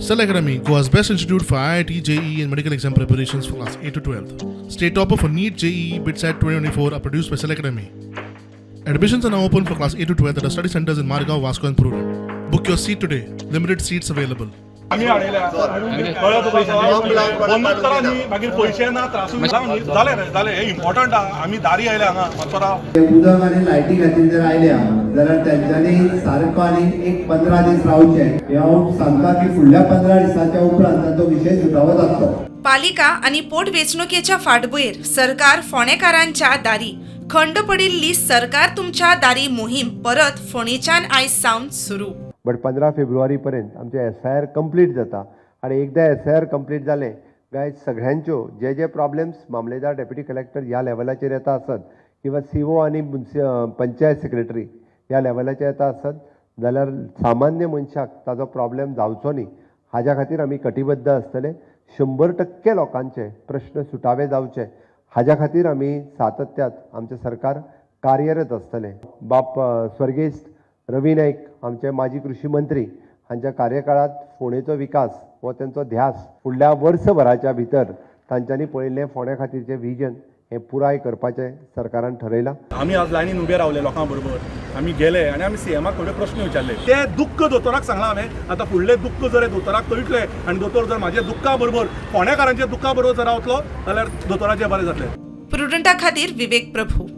Cell Academy, Goa's best institute for IIT, JEE and medical exam preparations for class 8 to 12th. State topper for NEET, JEE, BITSAT 2024 are produced by Cell Academy. Admissions are now open for class 8 to 12th at our study centers in Margao, Vasco and Purur. Book your seat today. Limited seats available. आम्ही हाडयल्या कळ्ळो तुका बंदूक करा न्ही मागीर पैसे ना त्रास जाले रे जाले हे इम्पॉर्टंट आमी दारी आयले हांगा मातसो राव उदक आनी लायटी खातीर जर आयल्या जाल्यार तेंच्यांनी सारको आनी एक 15 दीस रावचे हांव सांगता की फुडल्या 15 दिसाच्या उपरांत ताचो विशय सुटावो जातलो. पालिका आणि पोटवेंचणुकेच्या फाटभुंयेर सरकार फोंडेकारांच्या दारी खंड पडिल्ली सरकार तुमच्या दारी मोहीम परत फोंडेच्यान आयज सावन सुरू. बट 15 फेब्रुवारी पर्यंत आमचे SIR कंप्लीट जाता आणि एकदा SIR कंप्लीट जालें काय सगळ्यांच्यो जे जे प्रॉब्लेम्स मामलेदार डेप्युटी कलेक्टर ह्या लेवलाचेर येता आसत किंवा CO आनी पंचायत सेक्रेटरी ह्या लेवलाचेर येता आसत जाल्यार सामान्य मनशाक ताजो प्रॉब्लेम जावचो न्ही हाज्या खातीर आमी कटिबद्ध आसतले. 100% लोकांचे प्रश्न सुटावे जावचे हाज्या खातीर आमी सातत्यात आमचें सरकार कार्यरत आसतलें. स्वर्गेस्त रवी नाईक आमचे माजी कृषी मंत्री हांच्या कार्यकाळात फोंडेचो विकास हो तांचो ध्यास फुडल्या वर्सभराच्या भितर तांच्यांनी पळयल्लें फोंड्या खातीरचें विजन हें पुराय करपाचें सरकारान ठरयलां. आमी आज लायनीन उबे रावले लोकां बरोबर आमी गेले आनी आमी CMाक थोडे प्रश्न विचारले ते दुख्ख दोतोराक सांगलां हांवें आतां फुडले दुख्ख जर दोतोराक कळटले आनी दोतोर जर म्हाज्या दुख्खा बरोबर फोंडेकारांच्या दुख्खा बरोबर जर रावतलो जाल्यार दोतोराचें बरें जातलें. प्रुडंटा खातीर विवेक प्रभू.